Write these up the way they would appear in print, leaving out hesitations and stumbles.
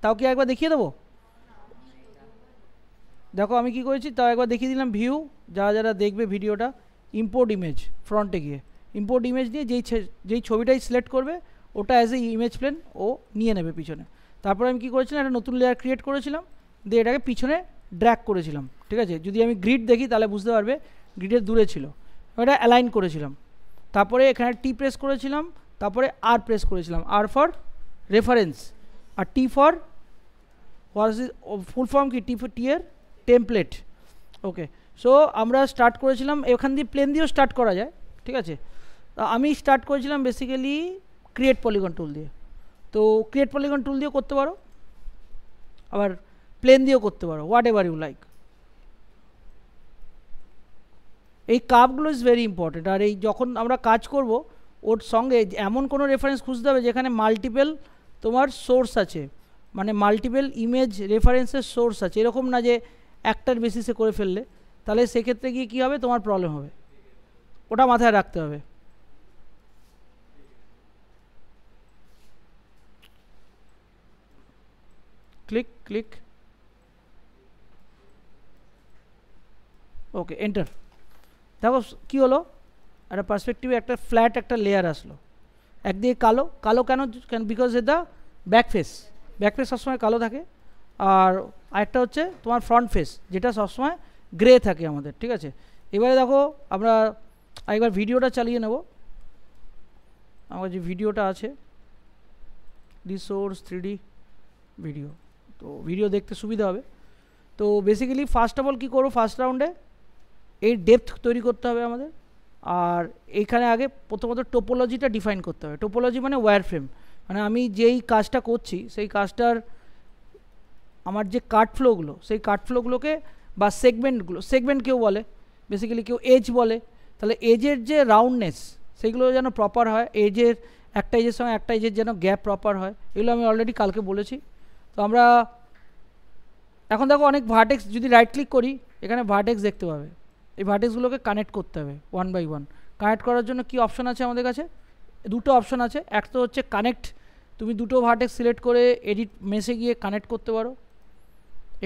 তাও কি একবার দেখিয়ে দেবো? দেখো আমি কি করেছি তাও একবার দেখিয়ে দিলাম। ভিউ, যারা যারা দেখবে ভিডিওটা, ইম্পোর্ট ইমেজ, ফ্রন্টে গিয়ে ইম্পোর্ট ইমেজ নিয়ে যেই ছবিটাই সিলেক্ট করবে ওটা অ্যাজ এ ইমেজ প্লেন ও নিয়ে নেবে পিছনে। তারপরে আমি কী করেছিলাম, একটা নতুন লেয়ার ক্রিয়েট করেছিলাম, দিয়ে এটাকে পিছনে ড্র্যাগ করেছিলাম। ঠিক আছে, যদি আমি গ্রিড দেখি তাহলে বুঝতে পারবে গ্রিডের দূরে ছিল, এটা অ্যালাইন করেছিলাম। তারপরে এখানে টি প্রেস করেছিলাম, তারপরে আর প্রেস করেছিলাম, আর ফর রেফারেন্স, আর টি ফর ফুল ফর্ম কি, টি এর টেমপ্লেট। ওকে, সো আমরা স্টার্ট করেছিলাম এখান দিয়ে, প্লেন দিয়েও স্টার্ট করা যায়। ঠিক আছে, আমি স্টার্ট করেছিলাম বেসিক্যালি ক্রিয়েট পলিগন টুল দিয়ে। তো ক্রিয়েট পলিগন টুল দিয়েও করতে পারো, আবার প্লেন দিয়েও করতে পারো, হোয়াট এভার ইউ লাইক। এই কার্ভগুলো ইজ ভেরি ইম্পর্টেন্ট। আর এই যখন আমরা কাজ করব ওর সঙ্গে এমন কোনো রেফারেন্স খুঁজতে হবে যেখানে মাল্টিপল তোমার সোর্স আছে, মানে মাল্টিপল ইমেজ রেফারেন্সের সোর্স আছে, এরকম না যে একটার বেসিসে করে ফেললে, তাহলে সেক্ষেত্রে গিয়ে কী হবে, তোমার প্রবলেম হবে। ওটা মাথায় রাখতে হবে। ক্লিক ক্লিক, ওকে, এন্টার। দেখো কী হলো, একটা পার্সপেক্টিভে একটা ফ্ল্যাট একটা লেয়ার আসলো, একদিকে কালো, কালো কেন, because A the back face, back face সবসময় কালো থাকে। আর আরেকটা হচ্ছে তোমার ফ্রন্ট ফেস, যেটা সবসময় গ্রে থাকে আমাদের। ঠিক আছে, এবারে দেখো আমরা একবার ভিডিওটা চালিয়ে নেব। আমার যে ভিডিওটা আছে রিসোর্স 3D ভিডিও, তো ভিডিও দেখতে সুবিধা হবে। তো বেসিক্যালি ফার্স্ট অফ অল কী করবো, ফার্স্ট রাউন্ডে এই ডেপথ তৈরি করতে হবে আমাদের। আর এইখানে আগে প্রথমত টোপোলজিটা ডিফাইন করতে হবে। টোপোলজি মানে ওয়্যার ফ্রেম, মানে আমি যেই কাজটা করছি সেই কাজটার আমার যে কাট ফ্লোগুলো, সেই কাট ফ্লোগুলোকে বা সেগমেন্টগুলো, সেগমেন্ট কেউ বলে, বেসিক্যালি কেউ এজ বলে, তাহলে এজের যে রাউন্ডনেস সেইগুলো যেন প্রপার হয়, এজের একটা এজের সঙ্গে একটা এজের যেন গ্যাপ প্রপার হয়, এগুলো আমি অলরেডি কালকে বলেছি। তো আমরা এখন দেখো অনেক ভার্টেক্স, যদি রাইট ক্লিক করি এখানে ভার্টেক্স দেখতে পাবে, এই ভার্টেক্সগুলোকে কানেক্ট করতে হবে ওয়ান বাই ওয়ান। কানেক্ট করার জন্য কি অপশন আছে আমাদের কাছে, দুটো অপশন আছে। এক তো হচ্ছে কানেক্ট, তুমি দুটো ভার্টেক্স সিলেক্ট করে এডিট মেসে গিয়ে কানেক্ট করতে পারো,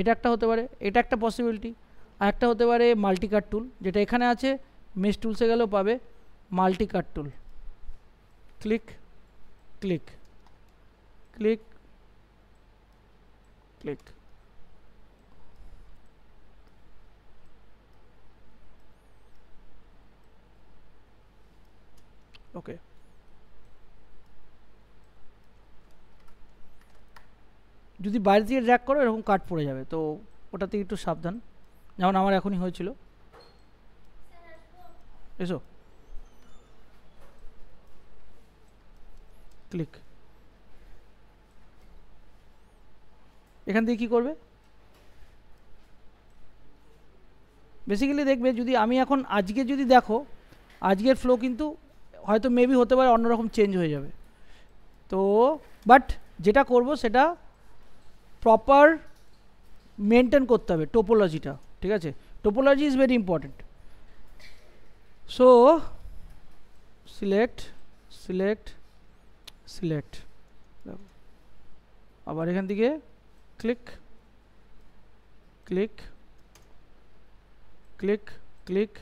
এটা একটা হতে পারে, এটা একটা পসিবিলিটি। আর একটা হতে পারে মাল্টিকাট টুল, যেটা এখানে আছে, মেশ টুলসে গেলেও পাবে মাল্টিকাট টুল। ক্লিক ক্লিক ক্লিক ক্লিক, ওকে। যদি বাইরে থেকে ড্র্যাগ করো এরকম কাট পড়ে যাবে, তো ওটাতে একটু সাবধান, যেমন আমার এখনই হয়েছিল। এসো, ক্লিক, এখান থেকে কী করবে, বেসিক্যালি দেখবে যদি আমি এখন আজকে যদি দেখো, আজকের ফ্লো কিন্তু হয়তো মেবি হতে পারে অন্যরকম চেঞ্জ হয়ে যাবে। তো বাট যেটা করব সেটা প্রপার মেনটেন করতে হবে টোপোলজিটা। ঠিক আছে, topology is very important. So select select select, আবার এখান থেকে click click click click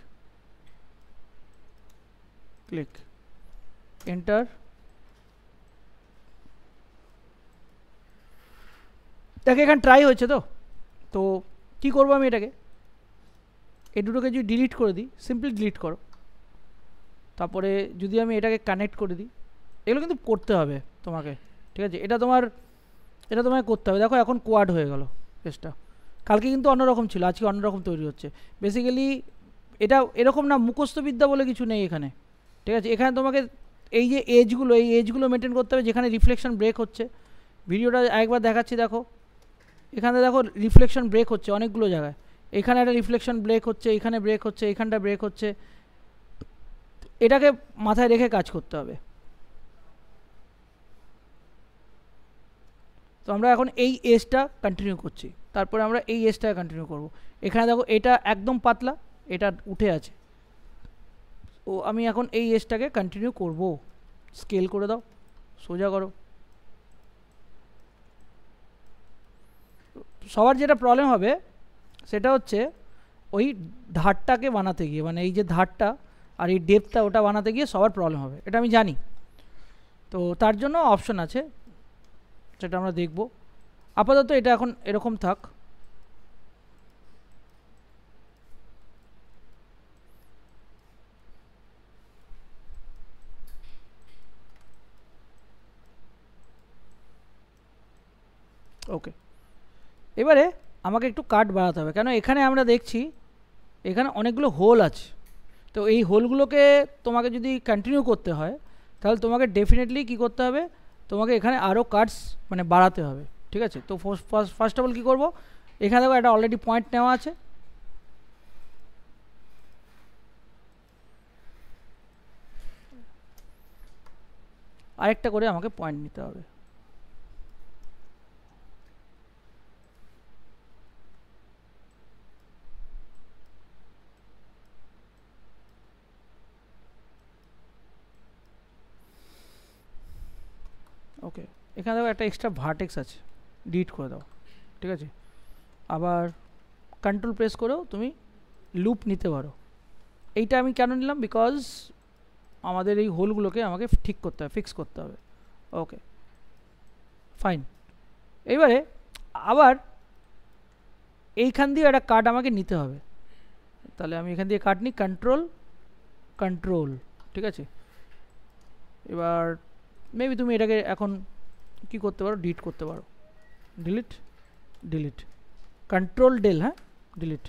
click, enter. এটাকে এখানে ট্রাই হয়েছে, তো তো কী করবো আমি এটাকে, এই দুটোকে যদি ডিলিট করে দিই, সিম্পলি ডিলিট করো। তারপরে যদি আমি এটাকে কানেক্ট করে দিই, এগুলো কিন্তু করতে হবে তোমাকে। ঠিক আছে, এটা তোমাকে করতে হবে। দেখো এখন কোয়াড হয়ে গেল পেজটা, কালকে কিন্তু অন্যরকম ছিল, আজকে অন্যরকম তৈরি হচ্ছে। বেসিক্যালি এটা এরকম না, মুখস্থবিদ্যা বলে কিছু নেই এখানে। ঠিক আছে, এখানে তোমাকে এই যে এজগুলো, এই এজগুলো মেনটেন করতে হবে, যেখানে রিফ্লেকশন ব্রেক হচ্ছে। ভিডিওটা একবার দেখাচ্ছি, দেখো এখানে দেখো রিফ্লেকশন ব্রেক হচ্ছে অনেকগুলো জায়গায়, এখানে একটা রিফ্লেকশন ব্রেক হচ্ছে, এখানে ব্রেক হচ্ছে, এখানটা ব্রেক হচ্ছে, এটাকে মাথায় রেখে কাজ করতে হবে। তো আমরা এখন এই এজটা কন্টিনিউ করছি, তারপরে আমরা এই এজটা কন্টিনিউ করব। এখানে দেখো এটা একদম পাতলা, এটা উঠে আছে, ও আমি এখন এই এজটাকে কন্টিনিউ করব। স্কেল করে দাও, সোজা করো, সবার যেটা প্রবলেম হবে সেটা হচ্ছে ওই ধারটাকে বানাতে গিয়ে, মানে এই যে ধারটা আর এই ডেপথটা ওটা বানাতে গিয়ে সবার প্রবলেম হবে, এটা আমি জানি। তো তার জন্য অপশন আছে, সেটা আমরা দেখব। আপাতত এটা এখন এরকম থাক। ওকে, এবারে আমাকে একটু কাট বাড়াতে হবে, কেন এখানে আমরা দেখছি এখানে অনেকগুলো হোল আছে। তো এই হোলগুলোকে তোমাকে যদি কন্টিনিউ করতে হয় তাহলে তোমাকে ডেফিনেটলি কী করতে হবে, তোমাকে এখানে আরও কাটস মানে বাড়াতে হবে, ঠিক আছে। তো ফার্স্ট অফ অল কী করবো, এখানে দেখো একটা অলরেডি পয়েন্ট নেওয়া আছে, আরেকটা করে আমাকে পয়েন্ট নিতে হবে। ওকে, এখানে দেখো একটা এক্সট্রা ভার্টেক্স আছে, ডিলিট করে দাও, ঠিক আছে। আবার কন্ট্রোল প্রেস করেও তুমি লুপ নিতে পারো। এইটা আমি কেন নিলাম, বিকজ আমাদের এই হোলগুলোকে আমাকে ঠিক করতে হবে, ফিক্স করতে হবে। ওকে ফাইন, এইবারে আবার এইখান দিয়ে একটা কাট আমাকে নিতে হবে, তাহলে আমি এখান দিয়ে কাট নিই, কন্ট্রোল কন্ট্রোল, ঠিক আছে। এবার মেবি তুমি এটাকে এখন কি করতে পারো, ডিলিট করতে পারো, ডিলিট ডিলিট, কন্ট্রোল ডেল, হ্যাঁ ডিলিট।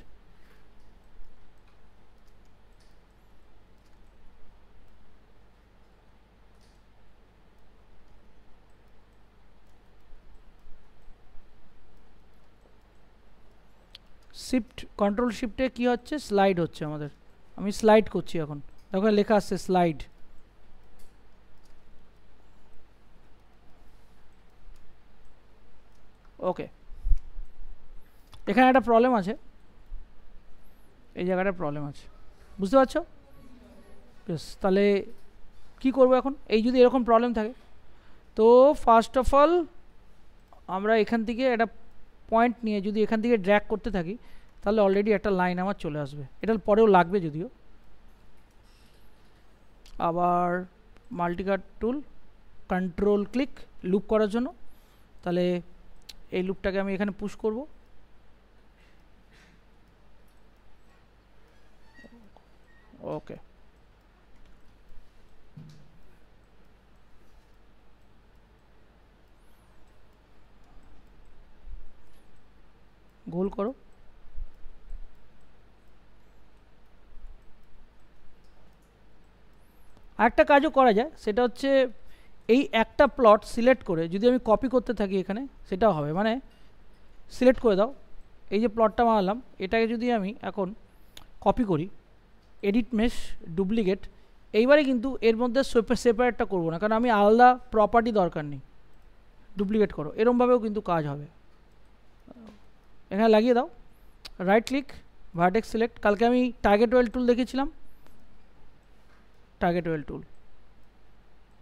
শিফট কন্ট্রোল শিফটে কী হচ্ছে, স্লাইড হচ্ছে আমাদের, আমি স্লাইড করছি এখন, তখন লেখা আসছে স্লাইড। ওকে, এখানে একটা প্রবলেম আছে, এই জায়গাটা প্রবলেম আছে, বুঝতে পারছো? বেশ, তাহলে কি করব এখন, এই যদি এরকম প্রবলেম থাকে, তো ফার্স্ট অফ অল আমরা এখান থেকে একটা পয়েন্ট নিয়ে যদি এখান থেকে ড্র্যাগ করতে থাকি তাহলে অলরেডি একটা লাইন আমার চলে আসবে, এটার পরেও লাগবে যদিও। আবার মাল্টিকাট টুল, কন্ট্রোল ক্লিক লুপ করার জন্য, তাহলে এই লুপটাকে আমি এখানে পুশ করব। ওকে, গোল করো। আরেকটা কাজও করা যায়, সেটা হচ্ছে এই একটা প্লট সিলেক্ট করে যদি আমি কপি করতে থাকি এখানে সেটাও হবে, মানে সিলেক্ট করে দাও এই যে প্লটটা বানালাম, এটাকে যদি আমি এখন কপি করি, এডিট মেশ ডুপ্লিকেট, এইবারে কিন্তু এর মধ্যে সেপারেটটা করবো না, কারণ আমি আলাদা প্রপার্টি দরকার নেই, ডুপ্লিকেট করো, এরমভাবেও কিন্তু কাজ হবে। এখানে লাগিয়ে দাও, রাইট ক্লিক, ভার্টেক্স সিলেক্ট, কালকে আমি টার্গেট ওয়েল টুল দেখেছিলাম, টার্গেট ওয়েল টুল,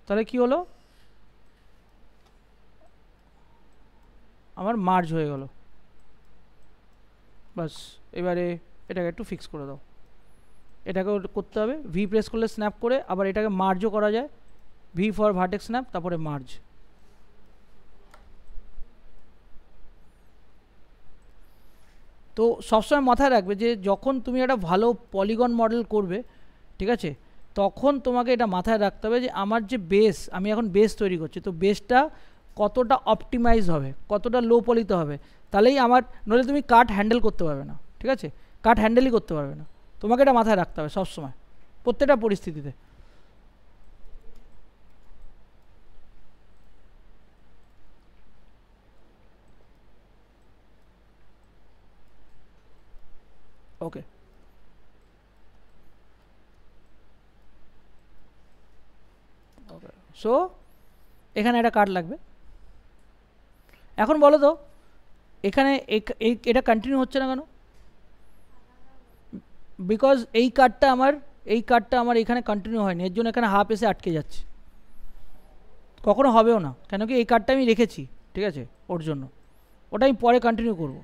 তাহলে কি হলো, আমার মার্জ হয়ে গেল। বাস, এবারে এটাকে একটু ফিক্স করে দাও, এটাকে করতে হবে, ভি প্রেস করলে স্ন্যাপ করে, আবার এটাকে মার্জও করা যায়, ভি ফর ভার্টেক্স স্ন্যাপ, তারপরে মার্জ। তো সবসময় মাথায় রাখবে যে যখন তুমি একটা ভালো পলিগন মডেল করবে, ঠিক আছে, তখন তোমাকে এটা মাথায় রাখতে হবে যে আমার যে বেস, আমি এখন বেস তৈরি করছি, তো বেসটা কতটা অপটিমাইজ হবে, কতটা লো পলিতে হবে, তাহলেই আমার, নইলে তুমি কাট হ্যান্ডেল করতে পারবে না, ঠিক আছে, কাট হ্যান্ডেলই করতে পারবে না, তোমাকে এটা মাথায় রাখতে হবে সবসময় প্রত্যেকটা পরিস্থিতিতে। ওকে, ওকে, সো এখানে একটা কাট লাগবে। এখন বলো তো এখানে এটা কন্টিনিউ হচ্ছে না কেন, বিকজ এই কাটটা আমার এখানে কন্টিনিউ হয়নি, এর জন্য এখানে হাফ এসে আটকে যাচ্ছে, কখনো হবেও না, কেন কি এই কাটটা আমি রেখেছি, ঠিক আছে, ওর জন্য, ওটা আমি পরে কন্টিনিউ করবো।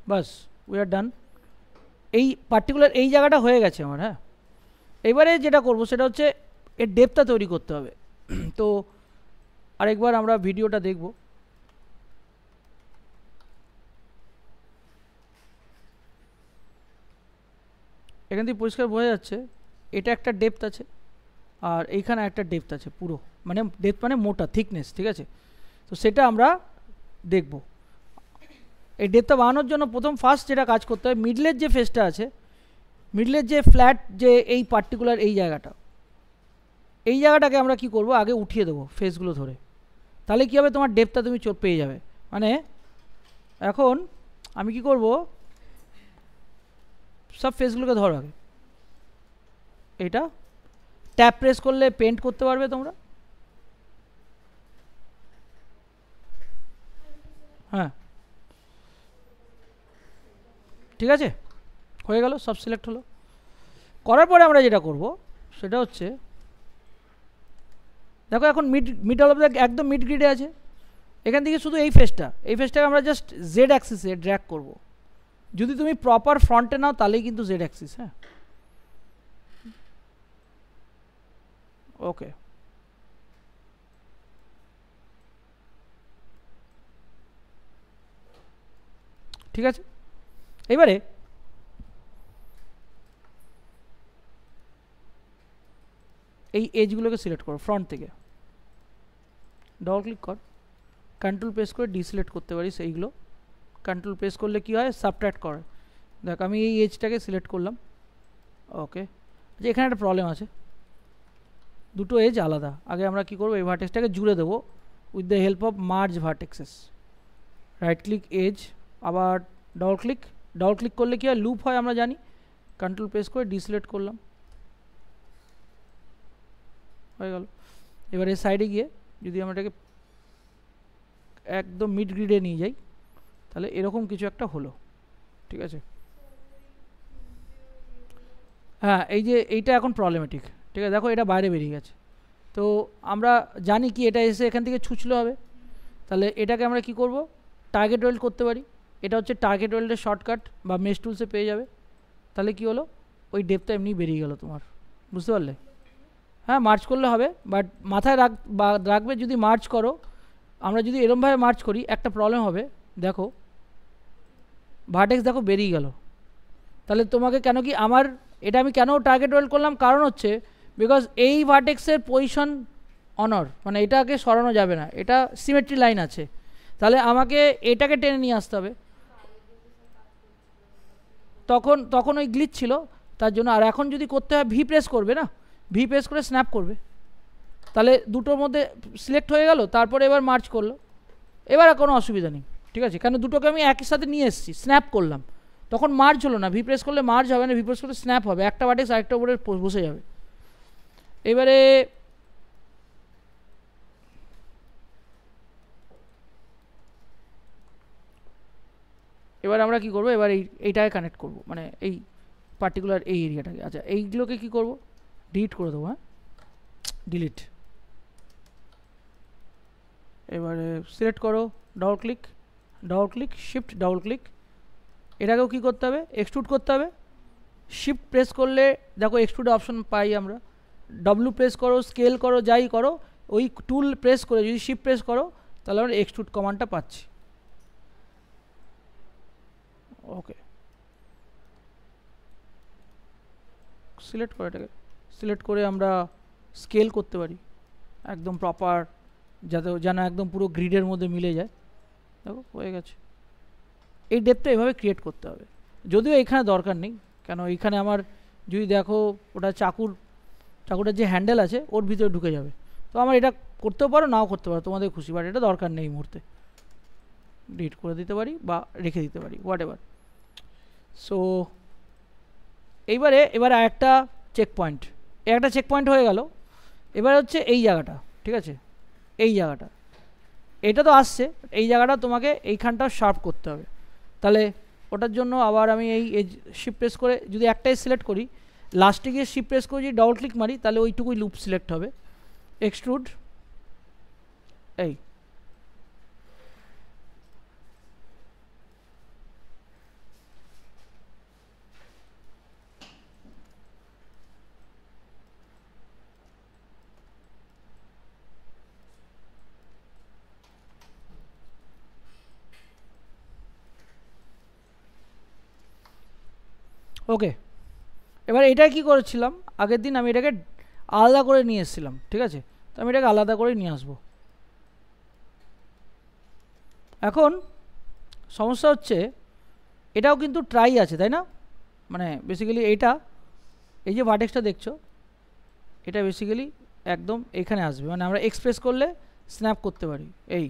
বাস উই আর ডান। এই পার্টিকুলার এই জায়গাটা হয়ে গেছে আমার। হ্যাঁ, এবারে যেটা করব সেটা হচ্ছে এর ডেপথটা তৈরি করতে হবে। তো আরেকবার আমরা ভিডিওটা দেখব। এখান থেকে পরিষ্কার বোঝা যাচ্ছে এটা একটা ডেপথ আছে আর এইখানে একটা ডেপথ আছে পুরো, মানে ডেপথ মানে মোটা থিকনেস, ঠিক আছে। তো সেটা আমরা দেখব। এই ডেপথটা বানানোর জন্য প্রথম ফার্স্ট যেটা কাজ করতে হবে, মিডলের যে ফেসটা আছে, মিডলের যে ফ্ল্যাট যে এই পার্টিকুলার এই জায়গাটাকে আমরা কি করব, আগে উঠিয়ে দেবো ফেসগুলো ধরে। তাহলে কী হবে, তোমার ডেপথটা তুমি পেয়ে যাবে। মানে এখন আমি কি করব, সব ফেসগুলোকে ধরো আগে। এটা ট্যাপ প্রেস করলে পেন্ট করতে পারবে তোমরা। হ্যাঁ, ঠিক আছে, হয়ে গেল, সব সিলেক্ট হলো। করার পরে আমরা যেটা করব সেটা হচ্ছে, দেখো এখন মিডল অফ দ্য একদম মিড গ্রিডে আছে। এখান থেকে শুধু এই ফেসটাকে আমরা জাস্ট জেড অ্যাক্সিসে ড্র্যাগ করব। যদি তুমি প্রপার ফ্রন্টে নাও তাহলেই কিন্তু জেড অ্যাক্সিস। হ্যাঁ, ওকে, ঠিক আছে। এবারে এই এজগুলোকে সিলেক্ট করো ফ্রন্ট থেকে, ডবল ক্লিক কর, কন্ট্রোল প্রেস করে ডিসিলেক্ট করতে পারিস এইগুলো। কন্ট্রোল প্রেস করলে কি হয়, সাবট্র্যাক্ট করে। দেখ আমি এই এজটাকে সিলেক্ট করলাম। ওকে, আচ্ছা এখানে একটা প্রবলেম আছে, দুটো এজ আলাদা। আগে আমরা কি করব, এই ভার্টেক্সটাকে জুড়ে দেবো with the help of merge vertices. Right click edge, আবার ডবল ক্লিক করলে কি হয়, লুপ হয় আমরা জানি। কন্ট্রোল প্রেস করে ডিসিলেক্ট করলাম, হয়ে গেল। এবার এই সাইডে গিয়ে যদি আমরা এটাকে একদম মিড গ্রিডে নিয়ে যাই তাহলে এরকম কিছু একটা হলো, ঠিক আছে। হ্যাঁ, এই যে এইটা এখন প্রবলেমেটিক, ঠিক আছে। দেখো এটা বাইরে বেরিয়ে গেছে। তো আমরা জানি কি এটা এসে এখান থেকে ছুঁচলে হবে। তাহলে এটাকে আমরা কি করব, টার্গেট ওয়েল্ড করতে পারি। এটা হচ্ছে টার্গেট ওয়েল্ডের শর্টকাট, বা মেশ টুলসে পেয়ে যাবে। তাহলে কি হলো, ওই ডেপথটা এমনি বেরিয়ে গেল তোমার, বুঝতে পারলে। হ্যাঁ, মার্চ করলে হবে, বাট মাথায় রাখবে যদি মার্চ করো, আমরা যদি এরমভাবে মার্চ করি একটা প্রবলেম হবে। দেখো ভার্টেক্স দেখো বেরিয়ে গেল। তাহলে তোমাকে কেন কি আমার এটা আমি কেন টার্গেট ওয়েল্ড করলাম, কারণ হচ্ছে বিকজ এই ভার্টেক্সের পজিশন অনর, মানে এটাকে সরানো যাবে না, এটা সিমেট্রি লাইন আছে। তাহলে আমাকে এটাকে টেনে নিয়ে আসতে হবে। তখন ওই গ্লিচ ছিল তার জন্য। আর এখন যদি করতে হয়, ভি প্রেস করবে না, ভি প্রেস করে স্ন্যাপ করবে, তাহলে দুটোর মধ্যে সিলেক্ট হয়ে গেল। তারপরে এবার মার্চ করলো, এবার আর কোনো অসুবিধা নেই, ঠিক আছে। কেন দুটোকে আমি একই সাথে নিয়ে এসেছি, স্ন্যাপ করলাম, তখন মার্চ হলো না। ভি প্রেস করলে মার্চ হবে না, ভি প্রেস করলে স্ন্যাপ হবে, একটা ভার্টেক্স আরেকটা উপরে বসে যাবে। এবারে আমরা কি করব, এবার এইটাকে কানেক্ট করব, মানে এই পার্টিকুলার এই এরিয়াটাকে। আচ্ছা এইগুলোকে কি করব, ডিলিট করে দেবো। হ্যাঁ, ডিলিট। এবারে সিলেক্ট করো, double click shift double click. এটাকেও কী করতে হবে, এক্সট্রুড করতে হবে। শিফট প্রেস করলে দেখো এক্সট্রুড অপশন পাই আমরা। ডব্লু প্রেস করো, স্কেল করো, যাই করো, ওই টুল প্রেস করে যদি শিফট প্রেস করো তাহলে আমরা এক্সট্রুড কমান্ডটা পাচ্ছি। ওকে, সিলেক্ট করে এটাকে সিলেক্ট করে আমরা স্কেল করতে পারি একদম প্রপার, যাতে যেন একদম পুরো গ্রিডের মধ্যে মিলে যায়। দেখো হয়ে গেছে। এই ডেপথটা এভাবে ক্রিয়েট করতে হবে, যদিও এখানে দরকার নেই, কেন এইখানে আমার যদি দেখো ওটা চাকুটার যে হ্যান্ডেল আছে ওর ভিতরে ঢুকে যাবে। তো আমার এটা করতেও পারো, নাও করতে পারো, তোমাদের খুশি, বাট এটা দরকার নেই এই মুহূর্তে। ডিলিট করে দিতে পারি বা রেখে দিতে পারি, হোয়াট এভার। সো এবারে একটা চেক পয়েন্ট হয়ে গেল। এবার হচ্ছে এই জায়গাটা, ঠিক আছে, এই জায়গাটা এটা তো আসছে, এই জায়গাটা তোমাকে এইখানটাও শার্প করতে হবে। তাহলে ওটার জন্য আবার আমি এই শিফট প্রেস করে যদি একটাই সিলেক্ট করি, লাস্টে গিয়ে শিফট প্রেস করে যদি ডবল ক্লিক মারি তাহলে ওইটুকুই লুপ সিলেক্ট হবে। এক্সট্রুড, এই ওকে, এবার এটা কি করেছিলাম আগের দিন, আমি এটাকে আলাদা করে নিয়ে এসেছিলাম, ঠিক আছে, তো আমি এটাকে আলাদা করে নিয়ে আসবো। এখন সমস্যা হচ্ছে এটাও কিন্তু ট্রাই আছে, তাই না? মানে বেসিক্যালি এইটা, এই যে ভার্টেক্সটা দেখছো, এটা বেসিক্যালি একদম এখানে আসবে, মানে আমরা এক্সপ্রেস করলে স্ন্যাপ করতে পারি এই,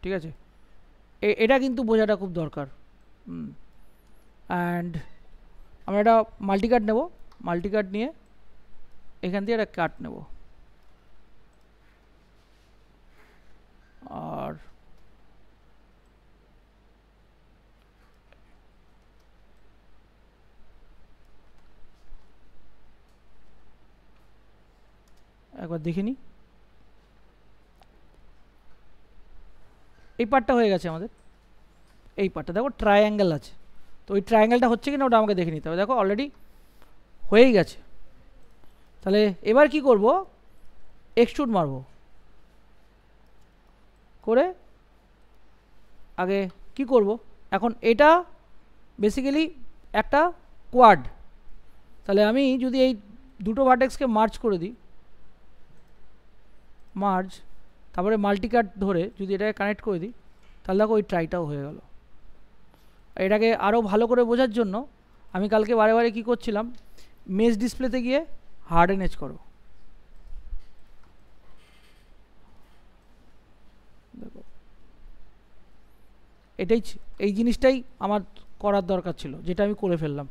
ঠিক আছে, এটা কিন্তু বোঝাটা খুব দরকার। অ্যান্ড আমরা একটা মাল্টিকাট নেব, মাল্টিকাট নিয়ে এখান থেকে একটা কাট নেব, আর একবার দেখে নিই। এই পার্টটা হয়ে গেছে আমাদের, এই পার্টটা দেখো ট্রায়াঙ্গেল আছে, তো ওই ট্রায়াঙ্গেলটা হচ্ছে কিনা ওটা আমাকে দেখে নিতে হবে। দেখো অলরেডি হয়েই গেছে। তাহলে এবার কি করব, এক্সট্রুড মারব, করে আগে কি করব, এখন এটা বেসিক্যালি একটা কোয়াড, তাহলে আমি যদি এই দুটো ভার্টেক্সকে মার্জ করে দিই, মার্জ, তারপরে মাল্টিকাট ধরে যদি এটাকে কানেক্ট করে দিই, তাহলে দেখো ওই ট্রাইটাও হয়ে গেল। এটাকে আরও ভালো করে বোঝার জন্য আমি কালকে বারে বারে কী করছিলাম, মেশ ডিসপ্লেতে গিয়ে হার্ডেন এজ করো, দেখো এটাই, এই জিনিসটাই আমার করার দরকার ছিল, যেটা আমি করে ফেললাম।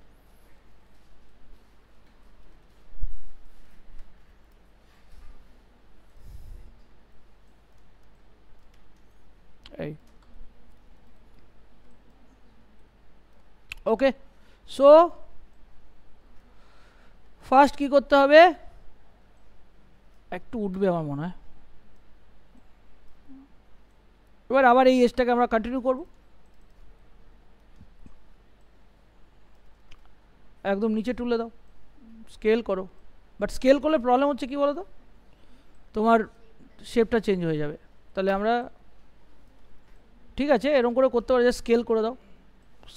এই ওকে, সো ফার্স্ট কি করতে হবে, একটু উঠবে আমার মনে হয়, এবার আবার এই এজটাকে আমরা কন্টিনিউ করব, একদম নিচে তুলে দাও, স্কেল করো, বাট স্কেল করলে প্রবলেম হচ্ছে কি বলো তো, তোমার শেপটা চেঞ্জ হয়ে যাবে। তাহলে আমরা ঠিক আছে এরকম করে করতে পারি, স্কেল করে দাও,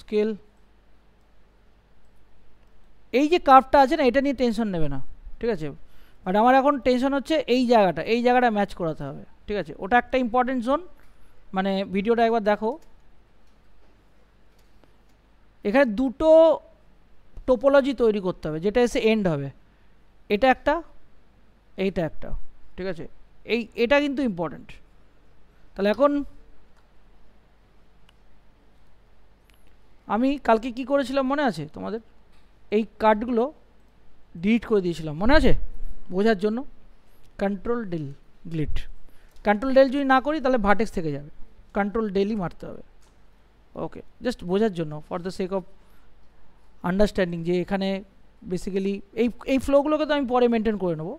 স্কেল, এই যে কার্ভটা আছে না, এটা নিয়ে টেনশন নেবে না, ঠিক আছে, বাট আমার এখন টেনশন হচ্ছে এই জায়গাটা, এই জায়গাটা ম্যাচ করাতে হবে, ঠিক আছে, ওটা একটা ইম্পর্টেন্ট জোন, মানে ভিডিওটা একবার দেখো, এখানে দুটো টোপোলজি তৈরি করতে হবে, যেটা এসে এন্ড হবে, এটা একটা, এইটা একটা, ঠিক আছে, এটা কিন্তু ইম্পর্টেন্ট। তাহলে এখন আমি কালকে কি করেছিলাম মনে আছে তোমাদের, এই কার্ডগুলো ডিলিট করে দিয়েছিলাম, মনে আছে, বোঝার জন্য, control del delete, control del যদি না করি তাহলে ভার্টেক্স থেকে যাবে, কন্ট্রোল ডেলই মারতে হবে। ওকে, জাস্ট বোঝার জন্য, for the sake of understanding, যে এখানে বেসিক্যালি এই ফ্লোগুলোকে তো আমি পরে মেনটেন করে নেবো।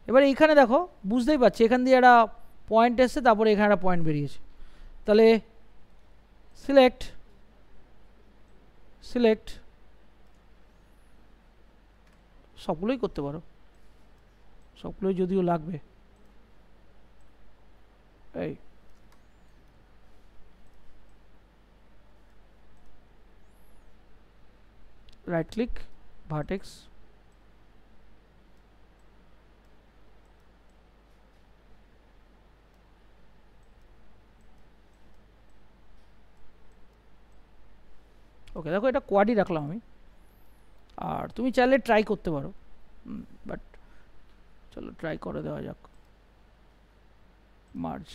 এবার এইখানে দেখো বুঝতেই পারছি, এখান দিয়ে একটা পয়েন্ট এসছে, তারপরে এখানে একটা পয়েন্ট বেরিয়েছে, তাহলে সিলেক্ট, সিলেক্ট, সবগুলোই করতে পারো, সবগুলোই যদিও লাগবে, এই রাইট ক্লিক, ভার্টেক্স, ওকে, দেখো এটা কোয়াডই রাখলাম আমি, আর তুমি চাইলে ট্রাই করতে পারো, বাট চলো ট্রাই করে দেওয়া যাক, মার্জ,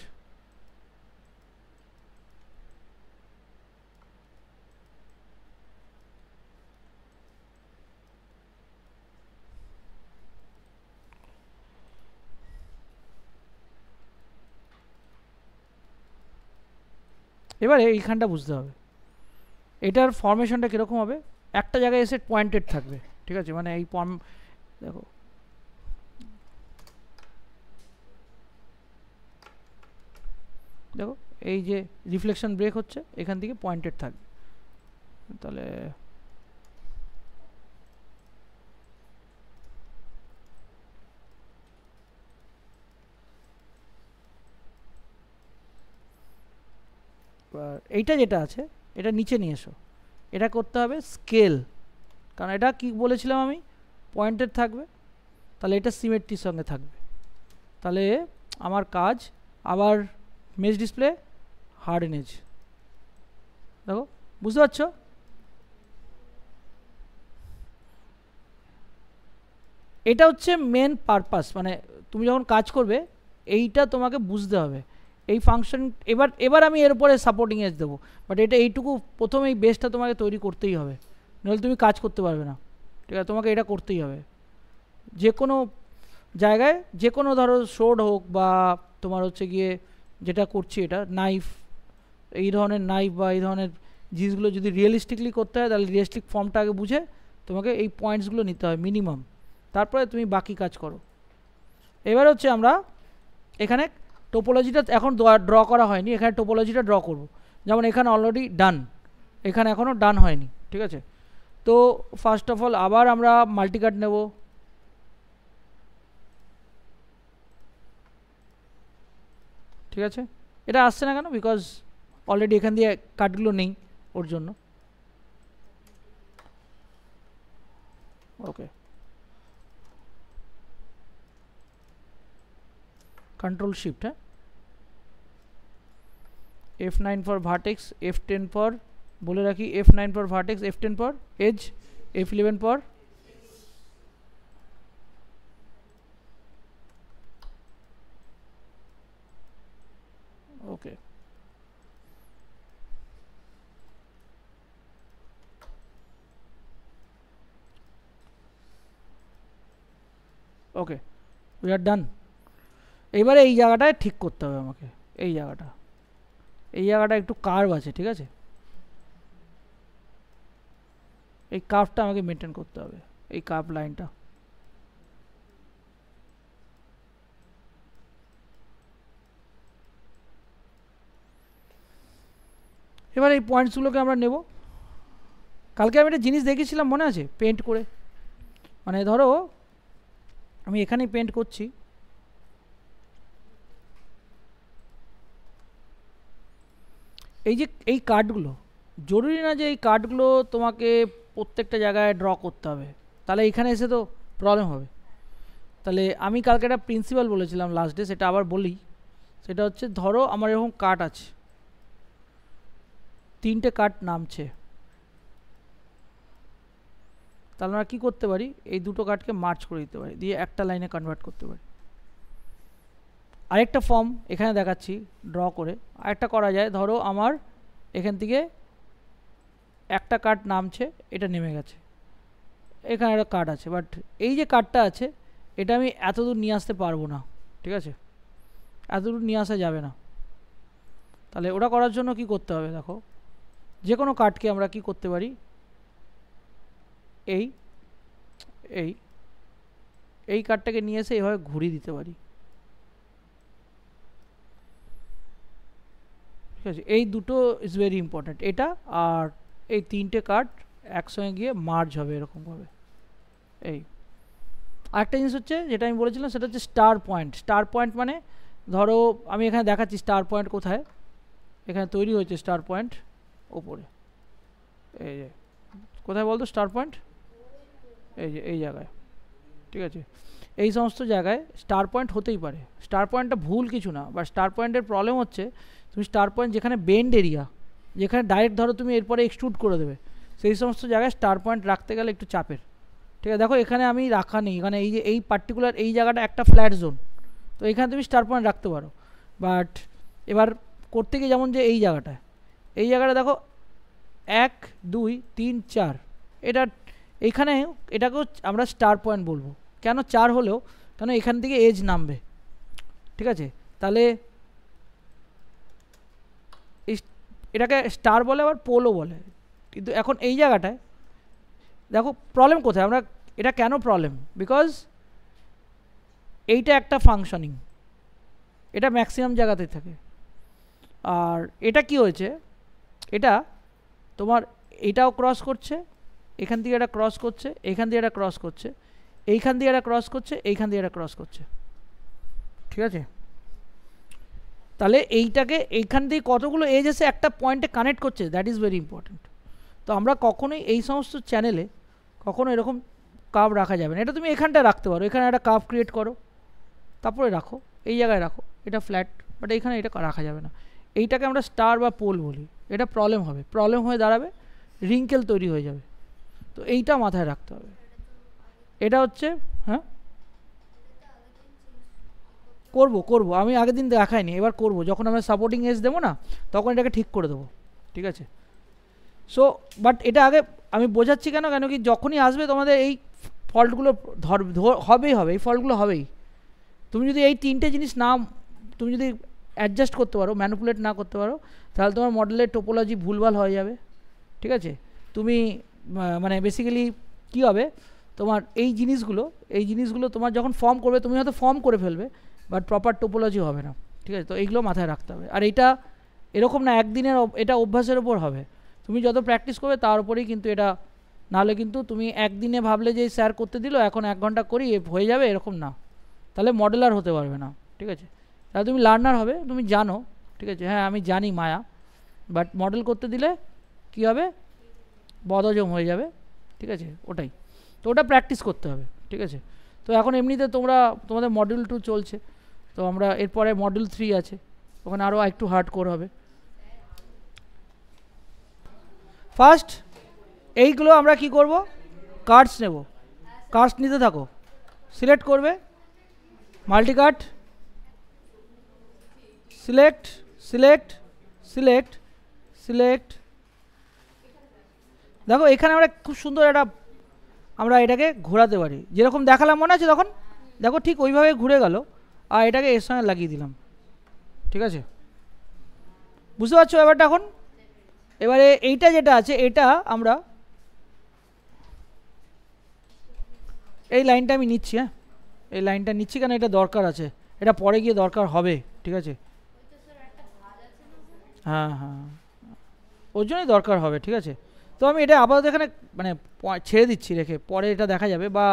এবারে এইখানটা বুঝতে হবে এটার ফরমেশনটা কীরকম হবে, একটা জায়গায় এসে পয়েন্টেড থাকবে, ঠিক আছে, মানে এই দেখো দেখো এই যে রিফ্লেকশন ব্রেক হচ্ছে, এখান থেকে পয়েন্টেড থাকবে, তাহলে এইটা যেটা আছে এটা নিচে নিয়ে এসো, এটা করতে হবে স্কেল, কারণ এটা কি বলেছিলাম আমি, পয়েন্টেড থাকবে, তাহলে এটা সিমেট্রির সঙ্গে থাকবে। তাহলে আমার কাজ আবার মেশ ডিসপ্লে হার্ডেন এজ, দেখো বুঝতে পারছো? এটা হচ্ছে মেন পারপাস, মানে তুমি যখন কাজ করবে এইটা তোমাকে বুঝতে হবে এই ফাংশন। এবার আমি এর উপরে সাপোর্টিং এজ দেবো, বাট এটা এইটুকু প্রথম এই বেসটা তোমাকে তৈরি করতেই হবে, নাহলে তুমি কাজ করতে পারবে না। ঠিক আছে, তোমাকে এটা করতেই হবে যে কোনো জায়গায়, যে কোনো ধরো শোড হোক বা তোমার হচ্ছে গিয়ে যেটা করছি এটা নাইফ, এই ধরনের নাইফ বা এই ধরনের জিনিসগুলো যদি রিয়েলিস্টিকলি করতে হয় তাহলে রিয়েলিস্টিক ফর্মটা আগে বুঝে তোমাকে এই পয়েন্টসগুলো নিতে হয় মিনিমাম, তারপরে তুমি বাকি কাজ করো। এবার হচ্ছে আমরা এখানে টোপোলজিটা এখন ড্র করা হয়নি, এখানে টোপোলজিটা ড্র করব। যেমন এখানে অলরেডি ডান, এখানে এখনও ডান হয়নি। ঠিক আছে, তো ফার্স্ট অফ অল আবার আমরা মাল্টিকাট নেব। ঠিক আছে, এটা আসছে না কেন? বিকজ অলরেডি এখান দিয়ে কাটগুলো নেই ওর জন্য। ওকে, कंट्रोल शिफ्ट है, F9 for vertex, F10 for बोले रखी, F9 for vertex, F10 for edge, F11 for okay. Okay, we are done. এবারে এই জায়গাটায় ঠিক করতে হবে আমাকে, এই জায়গাটা একটু কার্ভ আছে। ঠিক আছে, এই কার্ভটা আমাকে মেনটেন করতে হবে, এই কার্ভ লাইনটা। এবার এই পয়েন্টসগুলোকে আমরা নেব। কালকে আমি একটা জিনিস দেখেছিলাম মনে আছে, পেন্ট করে, মানে ধরো আমি এখানেই পেন্ট করছি, এই যে এই কার্ডগুলো জরুরি না যে এই কার্ডগুলো তোমাকে প্রত্যেকটা জায়গায় ড্র করতে হবে, তাহলে এখানে এসে তো প্রবলেম হবে। তাহলে আমি কালকে একটা প্রিন্সিপাল বলেছিলাম লাস্ট ডে, সেটা আবার বলি। সেটা হচ্ছে ধরো আমার এরকম কাট আছে, 3টে কাট নামছে, তাহলে আমরা কী করতে পারি, এই দুটো কাটকে মার্চ করে দিতে পারি, দিয়ে একটা লাইনে কনভার্ট করতে পারি। আরেকটা ফর্ম এখানে দেখাচ্ছি ড্র করে, আরেকটা করা যায়। ধরো আমার এখান থেকে একটা কাট নামছে, এটা নেমে গেছে, এখানে একটা কাট আছে, বাট এই যে কাটটা আছে এটা আমি এত দূর নিয়ে আসতে পারবো না। ঠিক আছে, এত দূর নিয়ে আসা যাবে না। তাহলে ওটা করার জন্য কি করতে হবে, দেখো যে কোনো কাটকে আমরা কি করতে পারি, এই এই এই কাটটাকে নিয়ে এসে এইভাবে ঘুরিয়ে দিতে পারি। ঠিক আছে, এই দুটো ইজ ভেরি ইম্পর্ট্যান্ট, এটা আর এই 3টে কাট একসঙ্গে গিয়ে মার্জ হবে এরকমভাবে। এই আরেকটা জিনিস হচ্ছে যেটা আমি বলেছিলাম, সেটা হচ্ছে স্টার পয়েন্ট। স্টার পয়েন্ট মানে ধরো আমি এখানে দেখাচ্ছি স্টার পয়েন্ট কোথায়, এখানে তৈরি হয়েছে স্টার পয়েন্ট ওপরে, এই যে কোথায় বলতো স্টার পয়েন্ট, এই যে এই জায়গায়। ঠিক আছে, এই সমস্ত জায়গায় স্টার পয়েন্ট হতেই পারে। স্টার পয়েন্টটা ভুল কিছু না, বা স্টার পয়েন্টের প্রবলেম হচ্ছে তুমি স্টার পয়েন্ট যেখানে বেন্ড এরিয়া, যেখানে ডাইরেক্ট ধরো তুমি এরপরে এক্সট্রুড করে দেবে, সেই সমস্ত জায়গায় স্টার পয়েন্ট রাখতে গেলে একটু চাপের। ঠিক আছে, দেখো এখানে আমি রাখা নেই, এখানে এই যে এই পার্টিকুলার এই জায়গাটা একটা ফ্ল্যাট জোন, তো এখানে তুমি স্টার পয়েন্ট রাখতে পারো। বাট এবার করতে গিয়ে যেমন যে এই জায়গাটা দেখো 1 2 3 4, এটা এইখানে এটাকেও আমরা স্টার পয়েন্ট বলবো। কেন 4 হলেও, কেন এখান থেকে এজ নামবে। ঠিক আছে, তাহলে এটাকে স্টার বলে আবার পোলও বলে। কিন্তু এখন এই জায়গাটায় দেখো প্রবলেম কোথায়, আমরা এটা কেন প্রবলেম, বিকজ এইটা একটা ফাংশনিং, এটা ম্যাক্সিমাম জায়গাতেই থাকে। আর এটা কি হয়েছে, এটা তোমার এটাও ক্রস করছে, এখান থেকে এটা ক্রস করছে, এখান দিয়ে এটা ক্রস করছে, এইখান দিয়ে এটা ক্রস করছে, এইখান দিয়ে এটা ক্রস করছে। ঠিক আছে, তাহলে এইটাকে এইখান থেকে কতগুলো এজ এসে একটা পয়েন্টে কানেক্ট করছে, দ্যাট ইজ ভেরি ইম্পর্ট্যান্ট। তো আমরা কখনোই এই সমস্ত চ্যানেলে কখনো এরকম কার্ভ রাখা যাবে না। এটা তুমি এখানটায় রাখতে পারো, এখানে একটা কার্ভ ক্রিয়েট করো, তারপরে রাখো, এই জায়গায় রাখো, এটা ফ্ল্যাট, বাট এখানে এটা রাখা যাবে না। এইটাকে আমরা স্টার বা পোল বলি, এটা প্রবলেম হবে, প্রবলেম হয়ে দাঁড়াবে, রিঙ্কেল তৈরি হয়ে যাবে। তো এইটা মাথায় রাখতে হবে। এটা হচ্ছে, হ্যাঁ করবো আমি আগের দিন দেখাইনি, এবার করবো, যখন আমরা সাপোর্টিং এজ দেবো না তখন এটাকে ঠিক করে দেবো, ঠিক আছে। সো বাট এটা আগে আমি বোঝাচ্ছি কেন, কেন কি যখনই আসবে তোমাদের এই ফল্টগুলো হবেই, এই ফল্টগুলো হবেই। তুমি যদি এই তিনটে জিনিস না, তুমি যদি অ্যাডজাস্ট করতে পারো, ম্যানিপুলেট না করতে পারো, তাহলে তোমার মডেলের টোপোলজি ভুলভাল হয়ে যাবে, ঠিক আছে। তুমি মানে বেসিক্যালি কী হবে, তোমার এই জিনিসগুলো তোমার যখন ফর্ম করবে, তুমি হয়তো ফর্ম করে ফেলবে, বাট প্রপার টোপোলজি হবে না, ঠিক আছে। তো এইগুলো মাথায় রাখতে হবে। আর এটা এরকম না একদিনের, এটা অভ্যাসের ওপর হবে, তুমি যত প্র্যাকটিস করবে তার উপরেই কিন্তু এটা, নাহলে কিন্তু তুমি একদিনে ভাবলে যে স্যার করতে দিল এখন 1 ঘন্টা করি হয়ে যাবে, এরকম না, তাহলে মডেলার হতে পারবে না, ঠিক আছে। তাহলে তুমি লার্নার হবে, তুমি জানো, ঠিক আছে, হ্যাঁ আমি জানি মায়া, বাট মডেল করতে দিলে কী হবে, বদহজম হয়ে যাবে, ঠিক আছে, ওটাই। তো ওটা প্র্যাকটিস করতে হবে, ঠিক আছে। তো এখন এমনিতে তোমাদের মডিউল 2 চলছে, তো আমরা এরপরে মডিউল 3 আছে, ওখানে আরও একটু হার্ড কোর হবে। ফার্স্ট এইগুলো আমরা কি করব, কার্ডস নেব, কার্ডস নিতে থাকো, সিলেক্ট করবে, multi card, select select select select. দেখো এখানে আমরা খুব সুন্দর আমরা এটাকে ঘোরাতে পারি, যেরকম দেখালাম মনে আছে তখন, দেখো ঠিক ওইভাবে ঘুরে গেল, আর এটাকে এর সঙ্গে লাগিয়ে দিলাম, ঠিক আছে, বুঝতে পারছো ব্যাপারটা এখন। এবারে এইটা যেটা আছে, এটা আমরা এই লাইনটা আমি নিচ্ছি, হ্যাঁ এই লাইনটা নিচ্ছি, কারণ এটা দরকার আছে, এটা পরে গিয়ে দরকার হবে, ঠিক আছে। হ্যাঁ হ্যাঁ, ওর জন্যই দরকার হবে, ঠিক আছে। তো আমি এটা আপাতত এখানে মানে ছেড়ে দিচ্ছি, রেখে পরে এটা দেখা যাবে, বা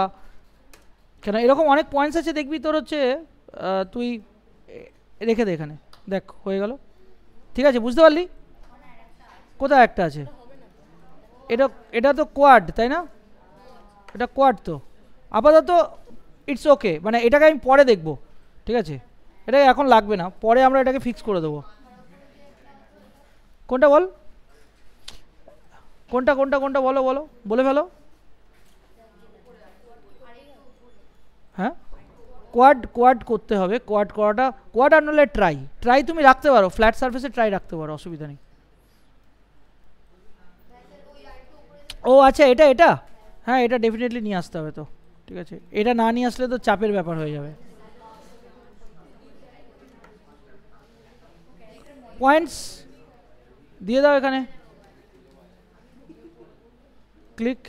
কেন এরকম অনেক পয়েন্টস আছে দেখবি তোর হচ্ছে, তুই রেখে দে এখানে, দেখ হয়ে গেল, ঠিক আছে, বুঝতে পারলি। কোথায় একটা আছে, এটা তো কোয়াড তাই না, এটা কোয়াড, তো আপাতত ইটস ওকে, মানে এটাকে আমি পরে দেখব, ঠিক আছে, এটা এখন লাগবে না, পরে আমরা এটাকে ফিক্স করে দেবো। কোনটা বল, কোনটা কোনটা কোনটা বলো বলো, বলে ফেলো। হ্যাঁ কোয়াড করতে হবে, কোয়াড করাটা, কোয়াড আর নলে ট্রাই তুমি রাখতে পারো, ফ্ল্যাট সারফেসে ট্রাই রাখতে পারো, অসুবিধা নেই। ও আচ্ছা, এটা হ্যাঁ এটা ডেফিনেটলি নিয়ে আসতে হবে তো, ঠিক আছে, এটা না নিয়ে আসলে তো চাপের ব্যাপার হয়ে যাবে। পয়েন্টস দিয়ে দাও এখানে, ক্লিক